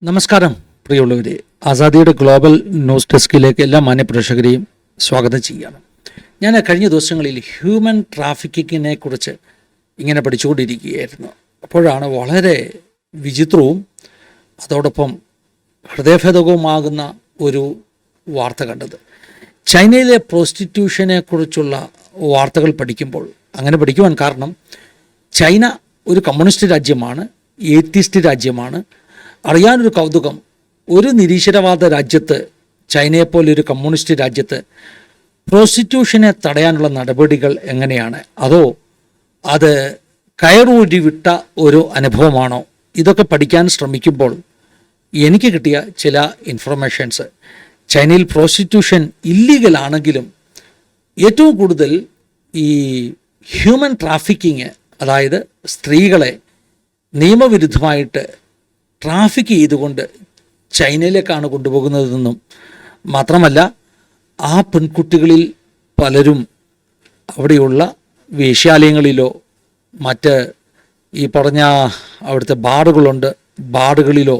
നമസ്കാരം പ്രിയമുള്ളവരെ, ആസാദിയുടെ global news ഡെസ്കിലേക്ക് എല്ലാ മാന്യപ്രേക്ഷകരെയും സ്വാഗതം ചെയ്യണം. ഞാൻ കഴിഞ്ഞ ദിവസങ്ങളിൽ ഹ്യൂമൻ ട്രാഫിക്കിങ്ങിനെ കുറിച്ച് ഇങ്ങനെ പഠിച്ചുകൊണ്ടിരിക്കുകയായിരുന്നു. അപ്പോഴാണ് വളരെ വിചിത്രവും അതോടൊപ്പം ഹൃദയഭേദകവുമാകുന്ന ഒരു വാർത്ത കണ്ടത്. ചൈനയിലെ പ്രോസ്റ്റിറ്റ്യൂഷനെ കുറിച്ചുള്ള വാർത്തകൾ പഠിക്കുമ്പോൾ, അങ്ങനെ പഠിക്കുവാൻ കാരണം ചൈന ഒരു കമ്മ്യൂണിസ്റ്റ് രാജ്യമാണ്, ഏത്തിസ്റ്റ് രാജ്യമാണ്. അറിയാനൊരു കൗതുകം, ഒരു നിരീശ്വരവാദ രാജ്യത്ത്, ചൈനയെപ്പോലെ ഒരു കമ്മ്യൂണിസ്റ്റ് രാജ്യത്ത് പ്രോസ്റ്റിറ്റ്യൂഷനെ തടയാനുള്ള നടപടികൾ എങ്ങനെയാണ്? അതോ അത് കയറൂരി വിട്ട ഒരു അനുഭവമാണോ? ഇതൊക്കെ പഠിക്കാൻ ശ്രമിക്കുമ്പോൾ എനിക്ക് കിട്ടിയ ചില ഇൻഫർമേഷൻസ്, ചൈനയിൽ പ്രോസ്റ്റിറ്റ്യൂഷൻ ഇല്ലീഗലാണെങ്കിലും ഏറ്റവും കൂടുതൽ ഈ ഹ്യൂമൻ ട്രാഫിക്കിങ്, അതായത് സ്ത്രീകളെ നിയമവിരുദ്ധമായിട്ട് ട്രാഫിക് ചെയ്തുകൊണ്ട് ചൈനയിലേക്കാണ് കൊണ്ടുപോകുന്നതെന്നും മാത്രമല്ല, ആ പെൺകുട്ടികളിൽ പലരും അവിടെയുള്ള വേശ്യാലയങ്ങളിലോ മറ്റ് ഈ പറഞ്ഞ അവിടുത്തെ ബാറുകളുണ്ട്, ബാറുകളിലോ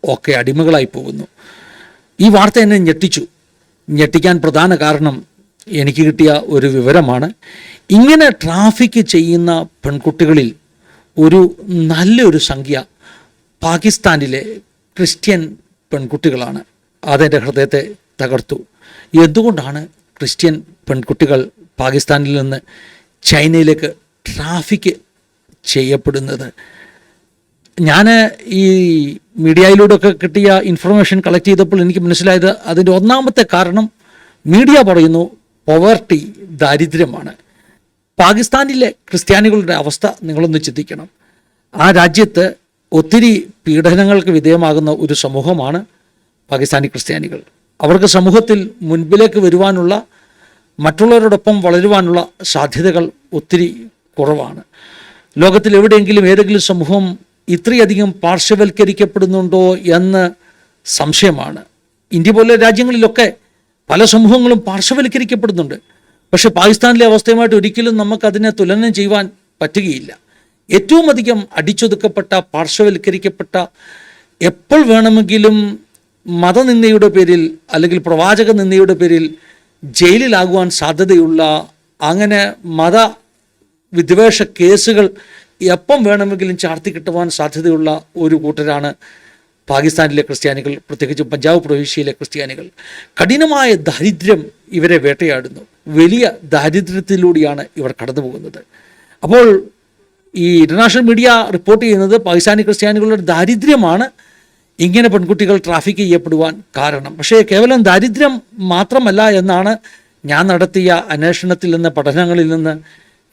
ഒക്കെ അടിമകളായി പോകുന്നു. ഈ വാർത്ത എന്നെ ഞെട്ടിക്കാൻ പ്രധാന കാരണം എനിക്ക് കിട്ടിയ ഒരു വിവരമാണ്. ഇങ്ങനെ ട്രാഫിക് ചെയ്യുന്ന പെൺകുട്ടികളിൽ ഒരു നല്ലൊരു സംഖ്യ പാകിസ്ഥാനിലെ ക്രിസ്ത്യൻ പെൺകുട്ടികളാണ്. അതെൻ്റെ ഹൃദയത്തെ തകർത്തു. എന്തുകൊണ്ടാണ് ക്രിസ്ത്യൻ പെൺകുട്ടികൾ പാകിസ്ഥാനിൽ നിന്ന് ചൈനയിലേക്ക് ട്രാഫിക് ചെയ്യപ്പെടുന്നത്? ഞാൻ ഈ മീഡിയയിലൂടെയൊക്കെ കിട്ടിയ ഇൻഫർമേഷൻ കളക്ട് ചെയ്തപ്പോൾ എനിക്ക് മനസ്സിലായത്, അതിൻ്റെ ഒന്നാമത്തെ കാരണം മീഡിയ പറയുന്നു പോവർട്ടി, ദാരിദ്ര്യമാണ്. പാകിസ്ഥാനിലെ ക്രിസ്ത്യാനികളുടെ അവസ്ഥ നിങ്ങളൊന്ന് ചിന്തിക്കണം. ആ രാജ്യത്ത് ഒത്തിരി പീഡനങ്ങൾക്ക് വിധേയമാകുന്ന ഒരു സമൂഹമാണ് പാകിസ്ഥാനി ക്രിസ്ത്യാനികൾ. അവർക്ക് സമൂഹത്തിൽ മുൻപിലേക്ക് വരുവാനുള്ള, മറ്റുള്ളവരോടൊപ്പം വളരുവാനുള്ള സാധ്യതകൾ ഒത്തിരി കുറവാണ്. ലോകത്തിൽ എവിടെയെങ്കിലും ഏതെങ്കിലും സമൂഹം ഇത്രയധികം പാർശ്വവൽക്കരിക്കപ്പെടുന്നുണ്ടോ എന്ന് സംശയമാണ്. ഇന്ത്യ പോലെ രാജ്യങ്ങളിലൊക്കെ പല സമൂഹങ്ങളും പാർശ്വവൽക്കരിക്കപ്പെടുന്നുണ്ട്. പക്ഷേ പാകിസ്ഥാനിലെ അവസ്ഥയുമായിട്ട് ഒരിക്കലും നമുക്കതിനെ തുലനം ചെയ്യുവാൻ പറ്റുകയില്ല. ഏറ്റവും അധികം അടിച്ചൊതുക്കപ്പെട്ട, പാർശ്വവൽക്കരിക്കപ്പെട്ട, എപ്പോൾ വേണമെങ്കിലും മതനിന്ദയുടെ പേരിൽ അല്ലെങ്കിൽ പ്രവാചക നിന്ദയുടെ പേരിൽ ജയിലിലാകുവാൻ സാധ്യതയുള്ള, അങ്ങനെ മത വിദ്വേഷ കേസുകൾ എപ്പം വേണമെങ്കിലും ചാർത്തി കിട്ടുവാൻ സാധ്യതയുള്ള ഒരു കൂട്ടരാണ് പാകിസ്ഥാനിലെ ക്രിസ്ത്യാനികൾ, പ്രത്യേകിച്ച് പഞ്ചാബ് പ്രവിശ്യയിലെ ക്രിസ്ത്യാനികൾ. കഠിനമായ ദാരിദ്ര്യം ഇവരെ വേട്ടയാടുന്നു. വലിയ ദാരിദ്ര്യത്തിലൂടെയാണ് ഇവർ കടന്നു പോകുന്നത്. അപ്പോൾ ഈ ഇൻ്റർനാഷണൽ മീഡിയ റിപ്പോർട്ട് ചെയ്യുന്നത് പാകിസ്ഥാനി ക്രിസ്ത്യാനികളുടെ ദാരിദ്ര്യമാണ് ഇങ്ങനെ പെൺകുട്ടികൾ ട്രാഫിക് ചെയ്യപ്പെടുവാൻ കാരണം. പക്ഷേ കേവലം ദാരിദ്ര്യം മാത്രമല്ല എന്നാണ് ഞാൻ നടത്തിയ അന്വേഷണത്തിൽ നിന്ന്, പഠനങ്ങളിൽ നിന്ന്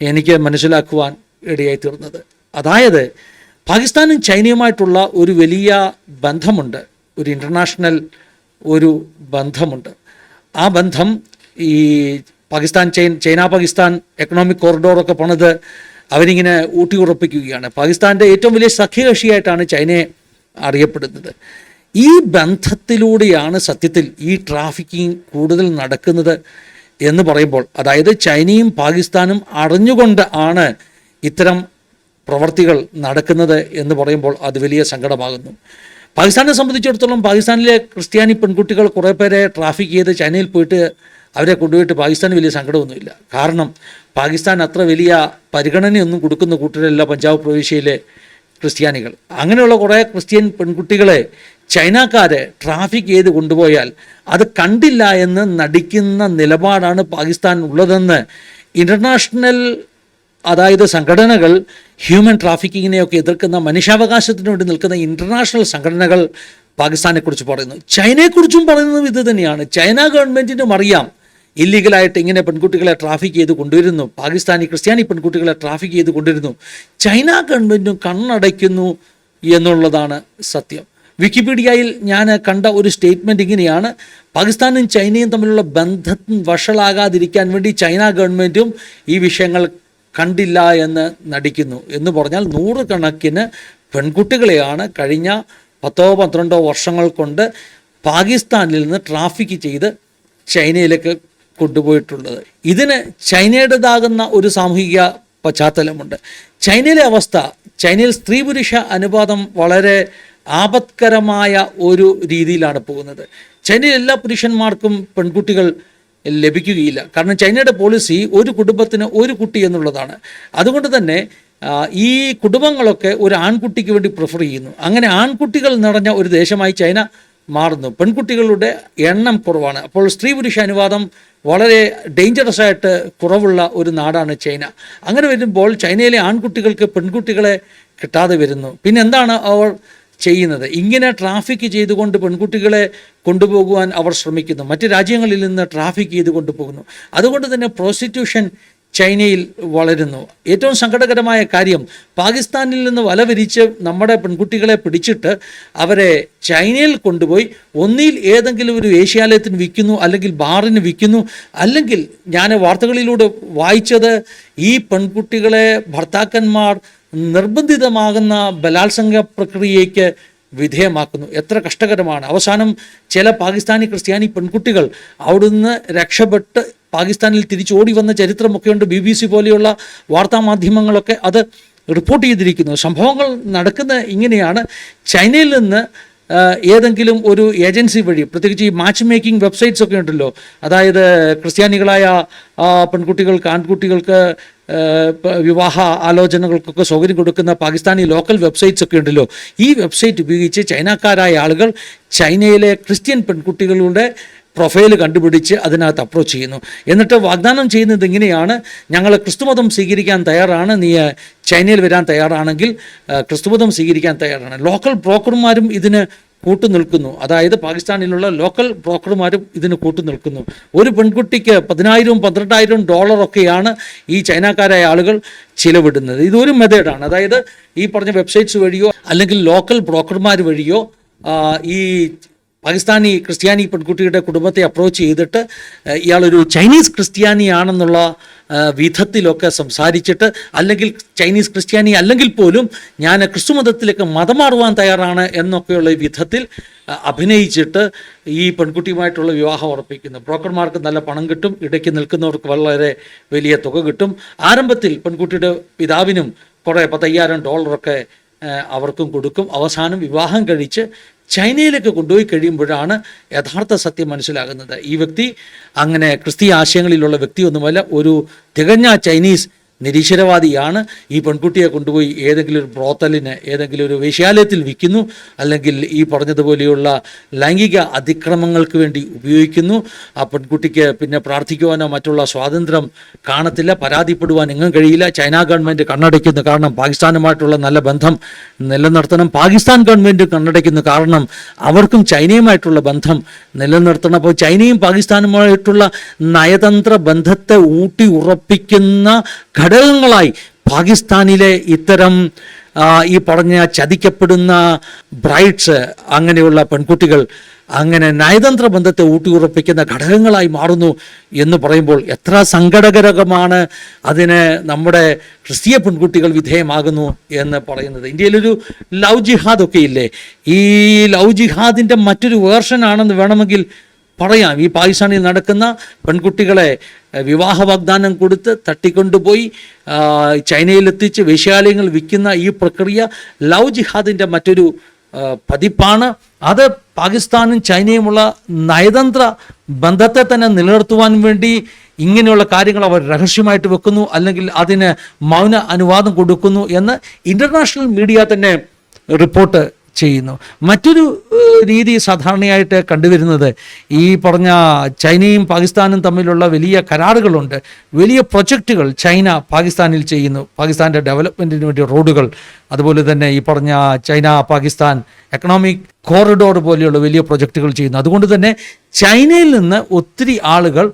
എനിക്ക് മനസ്സിലാക്കുവാൻ ഇടയായി തീർന്നത്. അതായത് പാകിസ്ഥാനും ചൈനയുമായിട്ടുള്ള ഒരു വലിയ ബന്ധമുണ്ട്, ഒരു ഇൻ്റർനാഷണൽ ഒരു ബന്ധമുണ്ട്. ആ ബന്ധം ഈ ചൈന പാകിസ്ഥാൻ എക്കണോമിക് കോറിഡോറൊക്കെ പണിത് അവരിങ്ങനെ ഊട്ടി ഉറപ്പിക്കുകയാണ്. പാകിസ്ഥാൻ്റെ ഏറ്റവും വലിയ സഖ്യകക്ഷിയായിട്ടാണ് ചൈനയെ അറിയപ്പെടുന്നത്. ഈ ബന്ധത്തിലൂടെയാണ് സത്യത്തിൽ ഈ ട്രാഫിക്കിംഗ് കൂടുതൽ നടക്കുന്നത് എന്ന് പറയുമ്പോൾ, അതായത് ചൈനയും പാകിസ്ഥാനും അറിഞ്ഞുകൊണ്ട് ആണ് ഇത്തരം പ്രവർത്തികൾ നടക്കുന്നത് എന്ന് പറയുമ്പോൾ അത് വലിയ സങ്കടമാകുന്നു. പാകിസ്ഥാനെ സംബന്ധിച്ചിടത്തോളം പാകിസ്ഥാനിലെ ക്രിസ്ത്യാനി പെൺകുട്ടികൾ കുറേ പേരെ ട്രാഫിക് ചെയ്ത് ചൈനയിൽ പോയിട്ട് അവരെ കൊണ്ടുപോയിട്ട് പാകിസ്ഥാന് വലിയ സങ്കടമൊന്നുമില്ല. കാരണം പാകിസ്ഥാൻ അത്ര വലിയ പരിഗണനയൊന്നും കൊടുക്കുന്ന കൂട്ടരല്ല പഞ്ചാബ് പ്രവിശ്യയിലെ ക്രിസ്ത്യാനികൾ. അങ്ങനെയുള്ള കുറേ ക്രിസ്ത്യൻ പെൺകുട്ടികളെ ചൈനക്കാരെ ട്രാഫിക് ചെയ്ത് കൊണ്ടുപോയാൽ അത് കണ്ടില്ല എന്ന് നടിക്കുന്ന നിലപാടാണ് പാകിസ്ഥാൻ ഉള്ളതെന്ന് ഇൻ്റർനാഷണൽ, അതായത് സംഘടനകൾ, ഹ്യൂമൻ ട്രാഫിക്കിങ്ങിനെയൊക്കെ എതിർക്കുന്ന, മനുഷ്യാവകാശത്തിന് വേണ്ടി നിൽക്കുന്ന ഇൻ്റർനാഷണൽ സംഘടനകൾ പാകിസ്ഥാനെക്കുറിച്ച് പറയുന്നു. ചൈനയെക്കുറിച്ചും പറയുന്നതും ഇത് തന്നെയാണ്. ചൈന ഗവൺമെൻറ്റിനും അറിയാം ഇല്ലീഗലായിട്ട് ഇങ്ങനെ പെൺകുട്ടികളെ ട്രാഫിക് ചെയ്ത് കൊണ്ടുവരുന്നു, പാകിസ്ഥാനി ക്രിസ്ത്യാനി പെൺകുട്ടികളെ ട്രാഫിക് ചെയ്ത് കൊണ്ടുവരുന്നു. ചൈന ഗവൺമെൻറ്റും കണ്ണടയ്ക്കുന്നു എന്നുള്ളതാണ് സത്യം. വിക്കിപീഡിയയിൽ ഞാൻ കണ്ട ഒരു സ്റ്റേറ്റ്മെൻറ്റ് ഇങ്ങനെയാണ്: പാകിസ്ഥാനും ചൈനയും തമ്മിലുള്ള ബന്ധം വഷളാകാതിരിക്കാൻ വേണ്ടി ചൈന ഗവൺമെൻറ്റും ഈ വിഷയങ്ങൾ കണ്ടില്ല എന്ന് നടിക്കുന്നു. എന്ന് പറഞ്ഞാൽ നൂറുകണക്കിന് പെൺകുട്ടികളെയാണ് കഴിഞ്ഞ 10-12 വർഷങ്ങൾ കൊണ്ട് പാകിസ്ഥാനിൽ നിന്ന് ട്രാഫിക് ചെയ്ത് ചൈനയിലേക്ക് കൊണ്ടുപോയിട്ടുള്ളത്. ഇതിന് ചൈനയുടേതാകുന്ന ഒരു സാമൂഹിക പശ്ചാത്തലമുണ്ട്. ചൈനയിലെ അവസ്ഥ, ചൈനയിൽ സ്ത്രീ പുരുഷ അനുപാതം വളരെ ആപത്കരമായ ഒരു രീതിയിലാണ് പോകുന്നത്. ചൈനയിൽ എല്ലാ പുരുഷന്മാർക്കും പെൺകുട്ടികൾ ലഭിക്കുകയില്ല. കാരണം ചൈനയുടെ പോളിസി ഒരു കുടുംബത്തിന് ഒരു കുട്ടി എന്നുള്ളതാണ്. അതുകൊണ്ട് തന്നെ ഈ കുടുംബങ്ങളൊക്കെ ഒരു ആൺകുട്ടിക്ക് വേണ്ടി പ്രിഫർ ചെയ്യുന്നു. അങ്ങനെ ആൺകുട്ടികൾ നിറഞ്ഞ ഒരു ദേശമായി ചൈന മാറുന്നു. പെൺകുട്ടികളുടെ എണ്ണം കുറവാണ്. അപ്പോൾ സ്ത്രീ പുരുഷ അനുപാതം വളരെ ഡേഞ്ചറസ് ആയിട്ട് കുറവുള്ള ഒരു നാടാണ് ചൈന. അങ്ങനെ വരുമ്പോൾ ചൈനയിലെ ആൺകുട്ടികൾക്ക് പെൺകുട്ടികളെ കിട്ടാതെ വരുന്നു. പിന്നെ എന്താണ് അവർ ചെയ്യുന്നത്? ഇങ്ങനെ ട്രാഫിക് ചെയ്തുകൊണ്ട് പെൺകുട്ടികളെ കൊണ്ടുപോകുവാൻ അവർ ശ്രമിക്കുന്നു. മറ്റ് രാജ്യങ്ങളിൽ നിന്ന് ട്രാഫിക് ചെയ്ത് കൊണ്ടുപോകുന്നു. അതുകൊണ്ട് തന്നെ പ്രോസ്റ്റിറ്റ്യൂഷൻ ചൈനയിൽ വളരുന്നു. ഏറ്റവും സങ്കടകരമായ കാര്യം, പാകിസ്ഥാനിൽ നിന്ന് വല വിരിച്ച് നമ്മുടെ പെൺകുട്ടികളെ പിടിച്ചിട്ട് അവരെ ചൈനയിൽ കൊണ്ടുപോയി ഒന്നിൽ ഏതെങ്കിലും ഒരു വേശ്യാലയത്തിന് വിൽക്കുന്നു, അല്ലെങ്കിൽ ബാറിന് വിൽക്കുന്നു, അല്ലെങ്കിൽ ഞാൻ വാർത്തകളിലൂടെ വായിച്ചത് ഈ പെൺകുട്ടികളെ ഭർത്താക്കന്മാർ നിർബന്ധിതമാകുന്ന ബലാത്സംഗ പ്രക്രിയയ്ക്ക് വിധേയമാക്കുന്നു. എത്ര കഷ്ടകരമാണ്. അവസാനം ചില പാകിസ്ഥാനി ക്രിസ്ത്യാനി പെൺകുട്ടികൾ അവിടുന്ന് രക്ഷപ്പെട്ട് പാകിസ്ഥാനിൽ തിരിച്ചോടി വന്ന ചരിത്രമൊക്കെയുണ്ട്. BBC പോലെയുള്ള വാർത്താമാധ്യമങ്ങളൊക്കെ അത് റിപ്പോർട്ട് ചെയ്തിരിക്കുന്നു. സംഭവങ്ങൾ നടക്കുന്ന ഇങ്ങനെയാണ്. ചൈനയിൽ നിന്ന് ഏതെങ്കിലും ഒരു ഏജൻസി വഴി, പ്രത്യേകിച്ച് ഈ മാച്ച് മേക്കിംഗ് വെബ്സൈറ്റ്സ് ഒക്കെ ഉണ്ടല്ലോ, അതായത് ക്രിസ്ത്യാനികളായ പെൺകുട്ടികൾക്ക് ആൺകുട്ടികൾക്ക് വിവാഹ ആലോചനകൾക്കൊക്കെ സൗകര്യം കൊടുക്കുന്ന പാകിസ്ഥാനി ലോക്കൽ വെബ്സൈറ്റ്സ് ഒക്കെ ഉണ്ടല്ലോ, ഈ വെബ്സൈറ്റ് ഉപയോഗിച്ച് ചൈനക്കാരായ ആളുകൾ ചൈനയിലെ ക്രിസ്ത്യൻ പെൺകുട്ടികളുടെ പ്രൊഫൈൽ കണ്ടുപിടിച്ച് അതിനകത്ത് അപ്രോച്ച് ചെയ്യുന്നു. എന്നിട്ട് വാഗ്ദാനം ചെയ്യുന്നത് ഇങ്ങനെയാണ്: ഞങ്ങൾ ക്രിസ്തുമതം സ്വീകരിക്കാൻ തയ്യാറാണ്, നീ ചൈനയിൽ വരാൻ തയ്യാറാണെങ്കിൽ ക്രിസ്തുമതം സ്വീകരിക്കാൻ തയ്യാറാണ്. ലോക്കൽ ബ്രോക്കർമാരും ഇതിന് കൂട്ടുനിൽക്കുന്നു. അതായത് പാകിസ്ഥാനിലുള്ള ലോക്കൽ ബ്രോക്കർമാരും ഇതിന് കൂട്ടുനിൽക്കുന്നു. ഒരു പെൺകുട്ടിക്ക് $10,000-12,000 ഈ ചൈനക്കാരായ ആളുകൾ ചിലവിടുന്നത്. ഇതൊരു മെത്തേഡാണ്. അതായത് ഈ പറഞ്ഞ വെബ്സൈറ്റ്സ് വഴിയോ അല്ലെങ്കിൽ ലോക്കൽ ബ്രോക്കർമാർ വഴിയോ ഈ പാകിസ്ഥാനി ക്രിസ്ത്യാനി പെൺകുട്ടിയുടെ കുടുംബത്തെ അപ്രോച്ച് ചെയ്തിട്ട് ഇയാളൊരു ചൈനീസ് ക്രിസ്ത്യാനിയാണെന്നുള്ള വിധത്തിലൊക്കെ സംസാരിച്ചിട്ട്, അല്ലെങ്കിൽ ചൈനീസ് ക്രിസ്ത്യാനി അല്ലെങ്കിൽ പോലും ഞാൻ ക്രിസ്തുമതത്തിലേക്ക് മതം മാറുവാൻ തയ്യാറാണ് എന്നൊക്കെയുള്ള വിധത്തിൽ അഭിനയിച്ചിട്ട് ഈ പെൺകുട്ടിയുമായിട്ടുള്ള വിവാഹം ഉറപ്പിക്കുന്നു. ബ്രോക്കർമാർക്ക് നല്ല പണം കിട്ടും, ഇടയ്ക്ക് നിൽക്കുന്നവർക്ക് വളരെ വലിയ തുക കിട്ടും. ആരംഭത്തിൽ പെൺകുട്ടിയുടെ പിതാവിനും കുറേ $10,000 അവർക്കും കൊടുക്കും. അവസാനം വിവാഹം കഴിച്ച് ചൈനയിലേക്ക് കൊണ്ടുപോയി കഴിയുമ്പോഴാണ് യഥാർത്ഥ സത്യം മനസ്സിലാകുന്നത്. ഈ വ്യക്തി അങ്ങനെ ക്രിസ്തീയ ആശയങ്ങളിലുള്ള വ്യക്തിയൊന്നുമല്ല, ഒരു തികഞ്ഞ ചൈനീസ് നിരീശ്വരവാദിയാണ്. ഈ പെൺകുട്ടിയെ കൊണ്ടുപോയി ഏതെങ്കിലും ഒരു ബ്രോത്തലിന്, ഏതെങ്കിലും ഒരു വേശ്യാലയത്തിൽ വിൽക്കുന്നു, അല്ലെങ്കിൽ ഈ പറഞ്ഞതുപോലെയുള്ള ലൈംഗിക അതിക്രമങ്ങൾക്ക് വേണ്ടി ഉപയോഗിക്കുന്നു. ആ പെൺകുട്ടിക്ക് പിന്നെ പ്രാർത്ഥിക്കുവാനോ മറ്റുള്ള സ്വാതന്ത്ര്യം കാണത്തില്ല, പരാതിപ്പെടുവാൻ എങ്ങും കഴിയില്ല. ചൈന ഗവൺമെൻറ് കണ്ണടയ്ക്കുന്നു, കാരണം പാകിസ്ഥാനുമായിട്ടുള്ള നല്ല ബന്ധം നിലനിർത്തണം. പാകിസ്ഥാൻ ഗവൺമെൻറ് കണ്ണടയ്ക്കുന്നു, കാരണം അവർക്കും ചൈനയുമായിട്ടുള്ള ബന്ധം നിലനിർത്തണം. അപ്പോൾ ചൈനയും പാകിസ്ഥാനുമായിട്ടുള്ള നയതന്ത്ര ബന്ധത്തെ ഊട്ടി ഉറപ്പിക്കുന്ന ഘടകങ്ങളായി പാകിസ്ഥാനിലെ ഇത്തരം ഈ പറഞ്ഞ ചതിക്കപ്പെടുന്ന ബ്രൈഡ്സ്, അങ്ങനെയുള്ള പെൺകുട്ടികൾ അങ്ങനെ നയതന്ത്ര ബന്ധത്തെ ഊട്ടിയുറപ്പിക്കുന്ന ഘടകങ്ങളായി മാറുന്നു എന്ന് പറയുമ്പോൾ എത്ര സങ്കടകരമാണ് അതിന് നമ്മുടെ ക്രിസ്തീയ പെൺകുട്ടികൾ വിധേയമാകുന്നു എന്ന് പറയുന്നത്. ഇന്ത്യയിലൊരു ലവ് ജിഹാദ് ഒക്കെ ഇല്ലേ? ഈ ലവ് ജിഹാദിൻ്റെ മറ്റൊരു വേർഷനാണെന്ന് വേണമെങ്കിൽ പറയാം. ഈ പാകിസ്ഥാനിൽ നടക്കുന്ന പെൺകുട്ടികളെ വിവാഹ വാഗ്ദാനം കൊടുത്ത് തട്ടിക്കൊണ്ടുപോയി ചൈനയിലെത്തിച്ച് വേശ്യാലയങ്ങൾ വിൽക്കുന്ന ഈ പ്രക്രിയ ലവ് ജിഹാദിൻ്റെ മറ്റൊരു പതിപ്പാണ്. അത് പാകിസ്ഥാനും ചൈനയുമുള്ള നയതന്ത്ര ബന്ധത്തെ തന്നെ നിലനിർത്തുവാൻ വേണ്ടി ഇങ്ങനെയുള്ള കാര്യങ്ങൾ അവർ രഹസ്യമായിട്ട് വെക്കുന്നു, അല്ലെങ്കിൽ അതിന് മൗന അനുവാദം കൊടുക്കുന്നു എന്ന് ഇൻ്റർനാഷണൽ മീഡിയ തന്നെ റിപ്പോർട്ട് ചെയ്യുന്നു. മറ്റൊരു രീതി സാധാരണയായിട്ട് കണ്ടുവരുന്നത്, ഈ പറഞ്ഞ ചൈനയും പാകിസ്ഥാനും തമ്മിലുള്ള വലിയ കരാറുകളുണ്ട്, വലിയ പ്രൊജക്റ്റുകൾ ചൈന പാകിസ്ഥാനിൽ ചെയ്യുന്നു. പാകിസ്ഥാൻ്റെ ഡെവലപ്മെൻറ്റിന് വേണ്ടി റോഡുകൾ, അതുപോലെ തന്നെ ഈ പറഞ്ഞ ചൈന പാകിസ്ഥാൻ എക്കണോമിക് കോറിഡോർ പോലെയുള്ള വലിയ പ്രൊജക്റ്റുകൾ ചെയ്യുന്നു. അതുകൊണ്ട് തന്നെ ചൈനയിൽ നിന്ന് ഒത്തിരി ആളുകൾ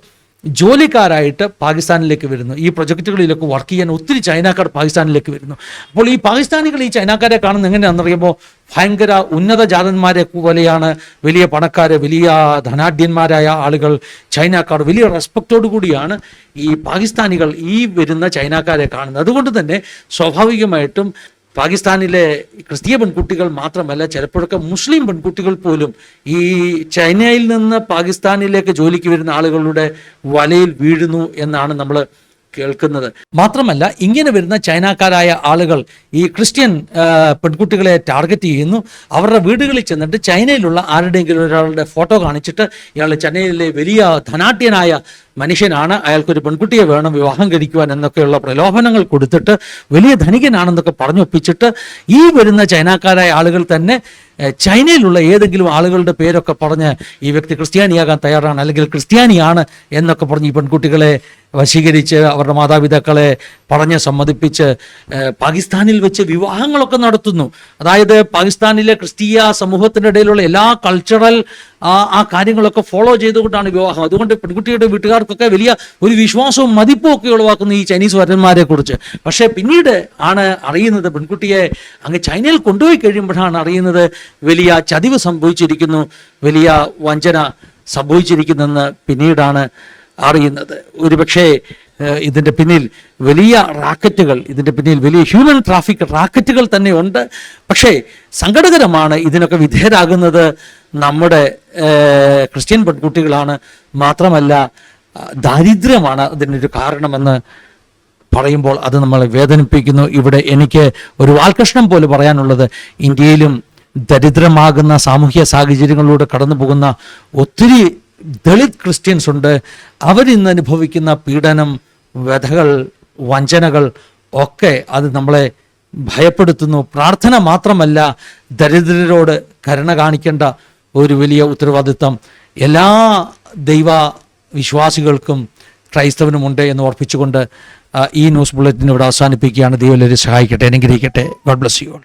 ജോലിക്കാരായിട്ട് പാകിസ്ഥാനിലേക്ക് വരുന്നു. ഈ പ്രൊജക്റ്റുകളിലൊക്കെ വർക്ക് ചെയ്യാൻ ഒത്തിരി ചൈനക്കാർ പാകിസ്ഥാനിലേക്ക് വരുന്നു. അപ്പോൾ ഈ പാകിസ്ഥാനികൾ ഈ ചൈനക്കാരെ കാണുന്നത് എങ്ങനെയാണെന്നറിയുമ്പോൾ ഭയങ്കര ഉന്നത ജാതന്മാരെ പോലെയാണ്. വലിയ പണക്കാർ, വലിയ ധനാഢ്യന്മാരായ ആളുകൾ, ചൈനക്കാർ വലിയ റെസ്പെക്റ്റോടു കൂടിയാണ് ഈ പാകിസ്ഥാനികൾ ഈ വരുന്ന ചൈനക്കാരെ കാണുന്നത്. അതുകൊണ്ട് തന്നെ സ്വാഭാവികമായിട്ടും പാകിസ്ഥാനിലെ ക്രിസ്തീയ പെൺകുട്ടികൾ മാത്രമല്ല, ചിലപ്പോഴൊക്കെ മുസ്ലിം പെൺകുട്ടികൾ പോലും ഈ ചൈനയിൽ നിന്ന് പാകിസ്ഥാനിലേക്ക് ജോലിക്ക് വരുന്ന ആളുകളുടെ വലയിൽ വീഴുന്നു എന്നാണ് നമ്മൾ കേൾക്കുന്നത്. മാത്രമല്ല ഇങ്ങനെ വരുന്ന ചൈനക്കാരായ ആളുകൾ ഈ ക്രിസ്ത്യൻ പെൺകുട്ടികളെ ടാർഗറ്റ് ചെയ്യുന്നു. അവരുടെ വീടുകളിൽ ചെന്നിട്ട് ചൈനയിലുള്ള ആരുടെയെങ്കിലും ഒരാളുടെ ഫോട്ടോ കാണിച്ചിട്ട് ഇയാൾ ചൈനയിലെ വലിയ ധനാഢ്യനായ മനുഷ്യനാണ്, അയാൾക്കൊരു പെൺകുട്ടിയെ വേണം വിവാഹം കഴിക്കുവാൻ എന്നൊക്കെയുള്ള പ്രലോഭനങ്ങൾ കൊടുത്തിട്ട് വലിയ ധനികനാണെന്നൊക്കെ പറഞ്ഞൊപ്പിച്ചിട്ട് ഈ വരുന്ന ചൈനക്കാരായ ആളുകൾ തന്നെ ചൈനയിലുള്ള ഏതെങ്കിലും ആളുകളുടെ പേരൊക്കെ പറഞ്ഞ് ഈ വ്യക്തി ക്രിസ്ത്യാനിയാകാൻ തയ്യാറാണ് അല്ലെങ്കിൽ ക്രിസ്ത്യാനിയാണ് എന്നൊക്കെ പറഞ്ഞ് ഈ പെൺകുട്ടികളെ വശീകരിച്ച് അവരുടെ മാതാപിതാക്കളെ പറഞ്ഞ് സമ്മതിപ്പിച്ച് പാകിസ്ഥാനിൽ വെച്ച് വിവാഹങ്ങളൊക്കെ നടത്തുന്നു. അതായത് പാകിസ്ഥാനിലെ ക്രിസ്തീയ സമൂഹത്തിൻ്റെ ഇടയിലുള്ള എല്ലാ കൾച്ചറൽ ആ കാര്യങ്ങളൊക്കെ ഫോളോ ചെയ്തുകൊണ്ടാണ് വിവാഹം. അതുകൊണ്ട് പെൺകുട്ടിയുടെ വീട്ടുകാർക്കൊക്കെ വലിയ ഒരു വിശ്വാസവും മതിപ്പും ഒക്കെ ഉളവാക്കുന്നു ഈ ചൈനീസ് വരന്മാരെ കുറിച്ച്. പക്ഷേ പിന്നീട് ആണ് അറിയുന്നത്, പെൺകുട്ടിയെ അങ്ങ് ചൈനയിൽ കൊണ്ടുപോയി കഴിയുമ്പോഴാണ് അറിയുന്നത് വലിയ ചതിവ് സംഭവിച്ചിരിക്കുന്നു, വലിയ വഞ്ചന സംഭവിച്ചിരിക്കുന്നെന്ന് പിന്നീടാണ് അറിയുന്നത്. ഒരുപക്ഷെ ഇതിൻ്റെ പിന്നിൽ വലിയ റാക്കറ്റുകൾ, ഇതിൻ്റെ പിന്നിൽ വലിയ ഹ്യൂമൻ ട്രാഫിക് റാക്കറ്റുകൾ തന്നെ ഉണ്ട്. പക്ഷേ സങ്കടകരമാണ്, ഇതിനൊക്കെ വിധേയരാകുന്നത് നമ്മുടെ ക്രിസ്ത്യൻ പെൺകുട്ടികളാണ്. മാത്രമല്ല ദാരിദ്ര്യമാണ് അതിനൊരു കാരണമെന്ന് പറയുമ്പോൾ അത് നമ്മളെ വേദനിപ്പിക്കുന്നു. ഇവിടെ എനിക്ക് ഒരു വാൽകഷ്ണം പോലെ പറയാനുള്ളത്, ഇന്ത്യയിലും ദരിദ്രമാകുന്ന സാമൂഹ്യ സാഹചര്യങ്ങളിലൂടെ കടന്നു പോകുന്ന ഒത്തിരി ദളിത് ക്രിസ്ത്യൻസ് ഉണ്ട്. അവരിന്ന് അനുഭവിക്കുന്ന പീഡനം, വ്യഥകൾ, വഞ്ചനകൾ ഒക്കെ അത് നമ്മളെ ഭയപ്പെടുത്തുന്നു. പ്രാർത്ഥന മാത്രമല്ല, ദരിദ്രരോട് കരുണ കാണിക്കേണ്ട ഒരു വലിയ ഉത്തരവാദിത്വം എല്ലാ ദൈവ വിശ്വാസികൾക്കും ക്രൈസ്തവനുമുണ്ട് എന്ന് ഓർപ്പിച്ചുകൊണ്ട് ഈ ന്യൂസ് ബുള്ളറ്റിൻ ഇവിടെ അവസാനിപ്പിക്കുകയാണ്. ദൈവം എല്ലാവരെയും സഹായിക്കട്ടെ, അനുഗ്രഹിക്കട്ടെ. God bless you all.